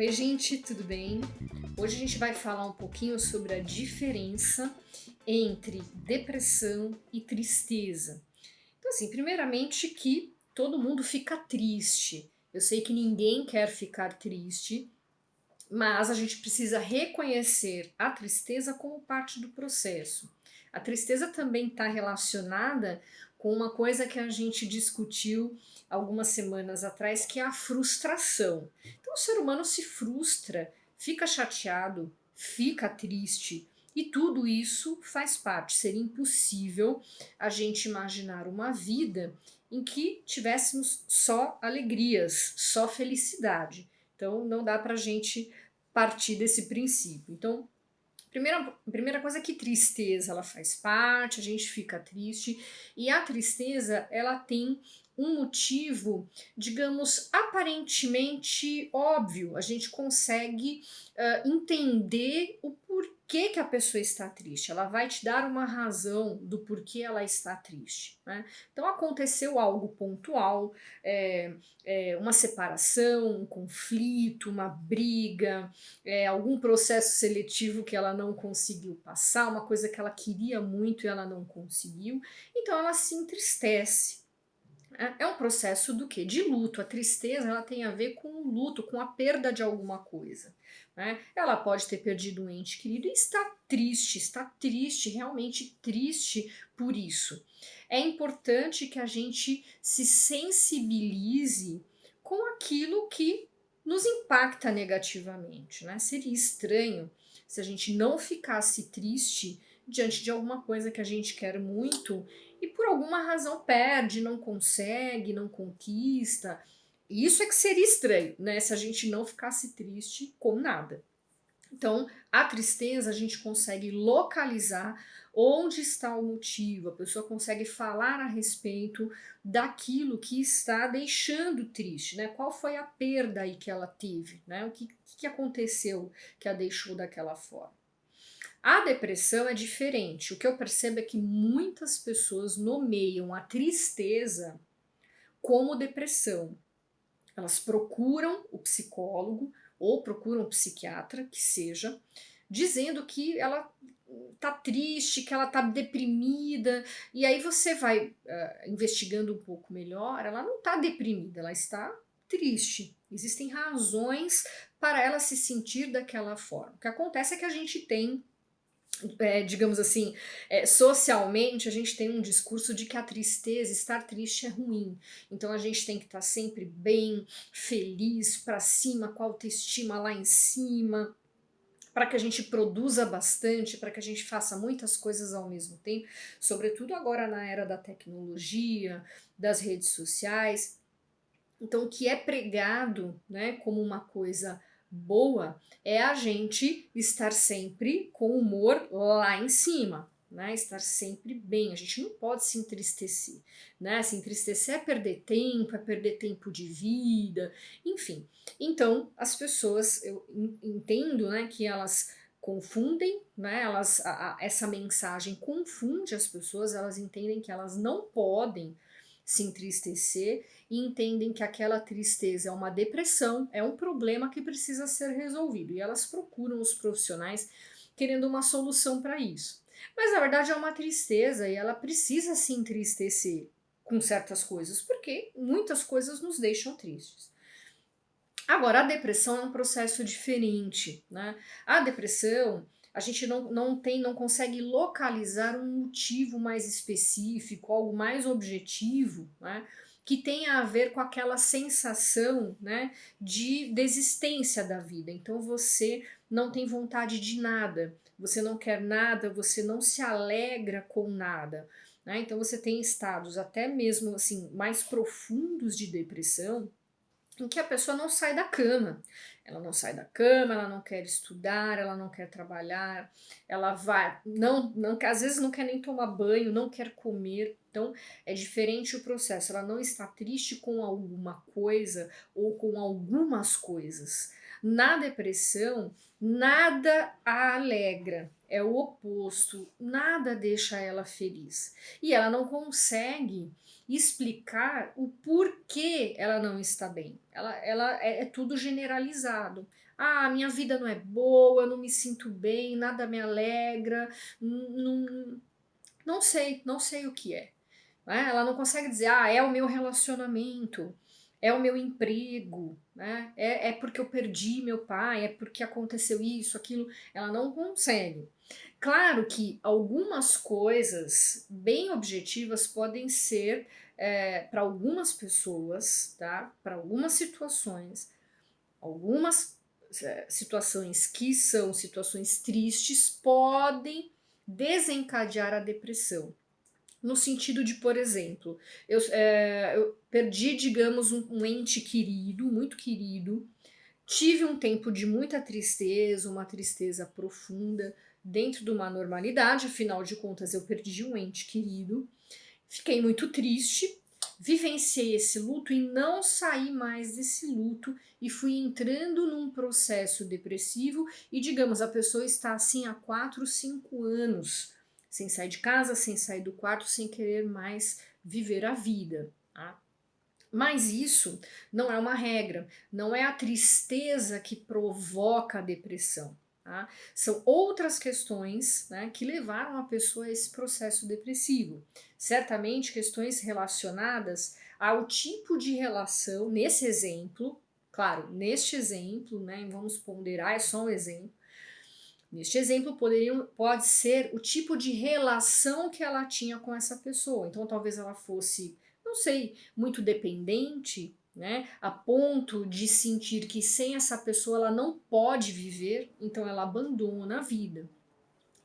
Oi, gente, tudo bem? Hoje a gente vai falar um pouquinho sobre a diferença entre depressão e tristeza. Então, assim, primeiramente que todo mundo fica triste. Eu sei que ninguém quer ficar triste, mas a gente precisa reconhecer a tristeza como parte do processo. A tristeza também está relacionada com uma coisa que a gente discutiu algumas semanas atrás, que é a frustração. Então, o ser humano se frustra, fica chateado, fica triste, e tudo isso faz parte. Seria impossível a gente imaginar uma vida em que tivéssemos só alegrias, só felicidade. Então, não dá para a gente partir desse princípio. Então, primeira coisa é que tristeza ela faz parte, a gente fica triste, e a tristeza ela tem um motivo, digamos, aparentemente óbvio. A gente consegue entender o porquê que a pessoa está triste. Ela vai te dar uma razão do porquê ela está triste, né? Então aconteceu algo pontual, uma separação, um conflito, uma briga, algum processo seletivo que ela não conseguiu passar, uma coisa que ela queria muito e ela não conseguiu, então ela se entristece. É um processo do que? De luto. A tristeza ela tem a ver com o luto, com a perda de alguma coisa, né? Ela pode ter perdido um ente querido e está triste, realmente triste por isso. É importante que a gente se sensibilize com aquilo que nos impacta negativamente, né? Seria estranho se a gente não ficasse triste diante de alguma coisa que a gente quer muito e por alguma razão perde, não consegue, não conquista. Isso é que seria estranho, né? Se a gente não ficasse triste com nada. Então, a tristeza a gente consegue localizar onde está o motivo, a pessoa consegue falar a respeito daquilo que está deixando triste, né? Qual foi a perda aí que ela teve, né? O que aconteceu que a deixou daquela forma? A depressão é diferente. O que eu percebo é que muitas pessoas nomeiam a tristeza como depressão. Elas procuram o psicólogo ou procuram o psiquiatra, que seja, dizendo que ela tá triste, que ela tá deprimida, e aí você vai investigando um pouco melhor, ela não tá deprimida, ela está triste. Existem razões para ela se sentir daquela forma. O que acontece é que a gente tem digamos assim, socialmente a gente tem um discurso de que a tristeza, estar triste é ruim. Então a gente tem que estar sempre bem, feliz, para cima, com a autoestima lá em cima, para que a gente produza bastante, para que a gente faça muitas coisas ao mesmo tempo, sobretudo agora na era da tecnologia, das redes sociais. Então, o que é pregado, né, como uma coisa boa é a gente estar sempre com o humor lá em cima, né, estar sempre bem. A gente não pode se entristecer, né? Se entristecer é perder tempo de vida, enfim. Então, as pessoas, eu entendo, né, que elas confundem, né? Essa mensagem confunde as pessoas, elas entendem que elas não podem se entristecer e entendem que aquela tristeza é uma depressão, é um problema que precisa ser resolvido. E elas procuram os profissionais querendo uma solução para isso. Mas na verdade é uma tristeza e ela precisa se entristecer com certas coisas, porque muitas coisas nos deixam tristes. Agora, a depressão é um processo diferente, né? A depressão, a gente não consegue localizar um motivo mais específico, algo mais objetivo, né? Que tenha a ver com aquela sensação, né, de desistência da vida. Então você não tem vontade de nada, você não quer nada, você não se alegra com nada, né? Então você tem estados até mesmo assim mais profundos de depressão em que a pessoa não sai da cama. Ela não sai da cama, ela não quer estudar, ela não quer trabalhar, ela vai, não, às vezes não quer nem tomar banho, não quer comer. Então é diferente o processo. Ela não está triste com alguma coisa ou com algumas coisas. Na depressão, nada a alegra, é o oposto, nada deixa ela feliz. E ela não consegue explicar o porquê que ela não está bem. Ela é tudo generalizado. Ah, minha vida não é boa, eu não me sinto bem, nada me alegra, não, não sei o que é. Né? Ela não consegue dizer, ah, é o meu relacionamento, é o meu emprego, né? É porque eu perdi meu pai, é porque aconteceu isso, aquilo. Ela não consegue. Claro que algumas coisas bem objetivas podem ser, para algumas pessoas, tá? Para algumas situações, algumas situações que são situações tristes podem desencadear a depressão. No sentido de, por exemplo, eu perdi, digamos, um ente querido, muito querido, tive um tempo de muita tristeza, uma tristeza profunda, dentro de uma normalidade, afinal de contas, eu perdi um ente querido, fiquei muito triste, vivenciei esse luto e não saí mais desse luto e fui entrando num processo depressivo e, digamos, a pessoa está assim há 4, 5 anos, sem sair de casa, sem sair do quarto, sem querer mais viver a vida. Tá? Mas isso não é uma regra, não é a tristeza que provoca a depressão. Tá? São outras questões, né, que levaram a pessoa a esse processo depressivo. Certamente questões relacionadas ao tipo de relação, nesse exemplo, claro, neste exemplo, né, vamos ponderar, é só um exemplo. Neste exemplo, pode ser o tipo de relação que ela tinha com essa pessoa. Então, talvez ela fosse, não sei, muito dependente, né? A ponto de sentir que sem essa pessoa ela não pode viver, então ela abandona a vida.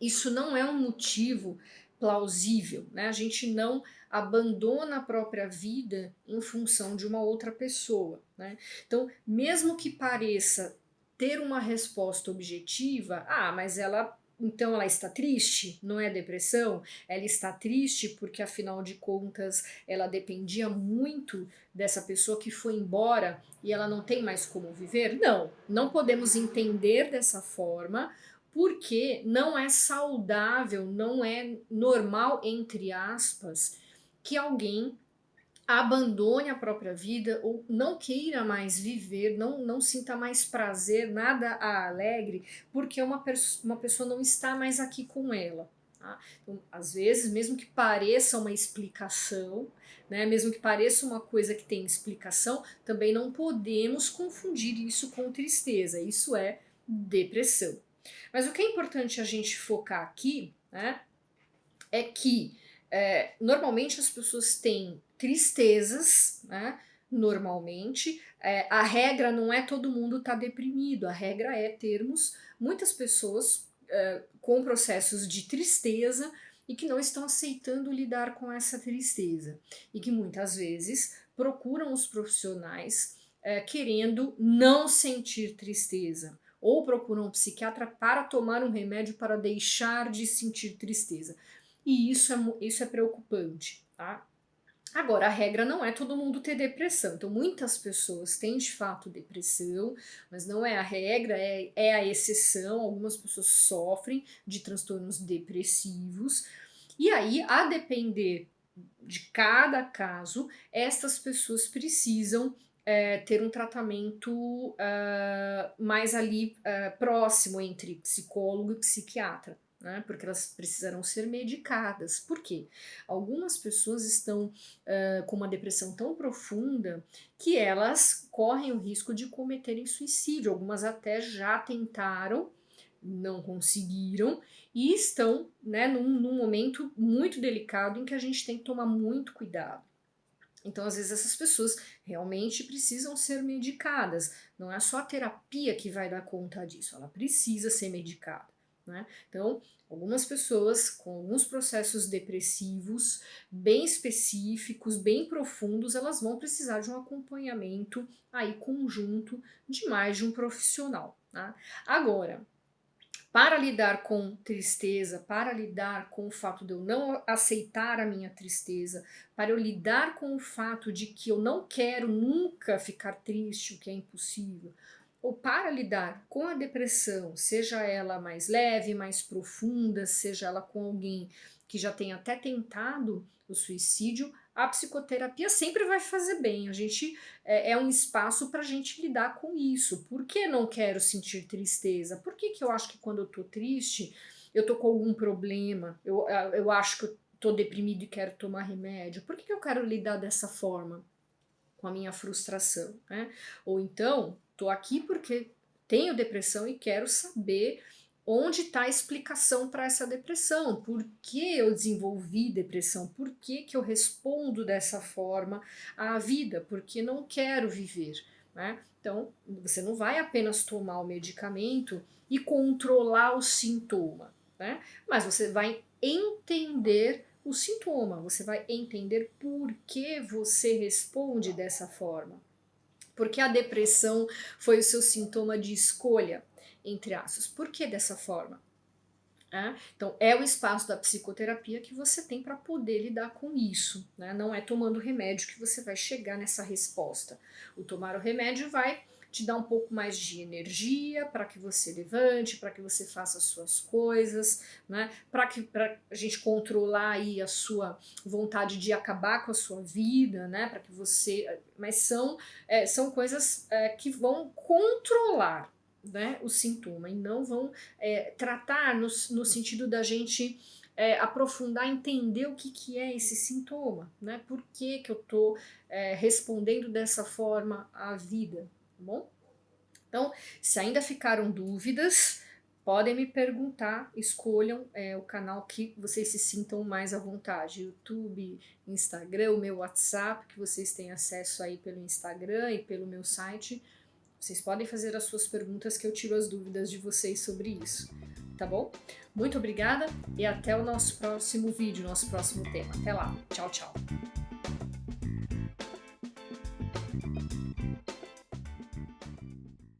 Isso não é um motivo plausível, né? A gente não abandona a própria vida em função de uma outra pessoa, né? Então, mesmo que pareça ter uma resposta objetiva, ah, mas ela então ela está triste, não é depressão? Ela está triste porque afinal de contas ela dependia muito dessa pessoa que foi embora e ela não tem mais como viver? Não, não podemos entender dessa forma, porque não é saudável, não é normal, entre aspas, que alguém abandone a própria vida ou não queira mais viver, não sinta mais prazer, nada a alegre, porque uma pessoa não está mais aqui com ela. Tá? Então, às vezes, mesmo que pareça uma explicação, né, mesmo que pareça uma coisa que tem explicação, também não podemos confundir isso com tristeza. Isso é depressão. Mas o que é importante a gente focar aqui, né, é que normalmente as pessoas têm tristezas, né, normalmente. A regra não é todo mundo estar deprimido, a regra é termos muitas pessoas com processos de tristeza e que não estão aceitando lidar com essa tristeza e que muitas vezes procuram os profissionais querendo não sentir tristeza ou procuram um psiquiatra para tomar um remédio para deixar de sentir tristeza. E isso é preocupante, tá? Agora, a regra não é todo mundo ter depressão. Então, muitas pessoas têm de fato depressão, mas não é a regra, é a exceção. Algumas pessoas sofrem de transtornos depressivos. E aí, a depender de cada caso, estas pessoas precisam ter um tratamento mais ali próximo entre psicólogo e psiquiatra. Né, porque elas precisarão ser medicadas. Por quê? Algumas pessoas estão com uma depressão tão profunda que elas correm o risco de cometerem suicídio. Algumas até já tentaram, não conseguiram e estão, né, num momento muito delicado em que a gente tem que tomar muito cuidado. Então, às vezes, essas pessoas realmente precisam ser medicadas. Não é só a terapia que vai dar conta disso, ela precisa ser medicada. Né? Então, algumas pessoas com alguns processos depressivos bem específicos, bem profundos, elas vão precisar de um acompanhamento aí conjunto de mais de um profissional. Tá? Agora, para lidar com tristeza, para lidar com o fato de eu não aceitar a minha tristeza, para eu lidar com o fato de que eu não quero nunca ficar triste, o que é impossível, ou para lidar com a depressão, seja ela mais leve, mais profunda, seja ela com alguém que já tenha até tentado o suicídio, a psicoterapia sempre vai fazer bem. A gente é um espaço para a gente lidar com isso. Por que não quero sentir tristeza? Por que eu acho que quando eu tô triste, eu tô com algum problema? Eu acho que eu tô deprimido e quero tomar remédio. Por que eu quero lidar dessa forma com a minha frustração, né? Ou então, tô aqui porque tenho depressão e quero saber onde está a explicação para essa depressão, por que eu desenvolvi depressão, por que eu respondo dessa forma à vida, porque não quero viver, né? Então, você não vai apenas tomar o medicamento e controlar o sintoma, né? Mas você vai entender o sintoma, você vai entender por que você responde dessa forma. Porque a depressão foi o seu sintoma de escolha, entre aspas. Por que dessa forma? Então, é o espaço da psicoterapia que você tem para poder lidar com isso, né? Não é tomando remédio que você vai chegar nessa resposta. O tomar o remédio vai te dar um pouco mais de energia para que você levante, para que você faça as suas coisas, né? Para a gente controlar aí a sua vontade de acabar com a sua vida, né? Para que você, mas são coisas que vão controlar, né, o sintoma, e não vão tratar no sentido da gente aprofundar, entender o que é esse sintoma, né? Por que eu estou respondendo dessa forma à vida, tá bom? Então, se ainda ficaram dúvidas, podem me perguntar, escolham o canal que vocês se sintam mais à vontade, YouTube, Instagram, o meu WhatsApp, que vocês têm acesso aí pelo Instagram e pelo meu site. Vocês podem fazer as suas perguntas que eu tiro as dúvidas de vocês sobre isso, tá bom? Muito obrigada e até o nosso próximo vídeo, nosso próximo tema. Até lá, tchau, tchau!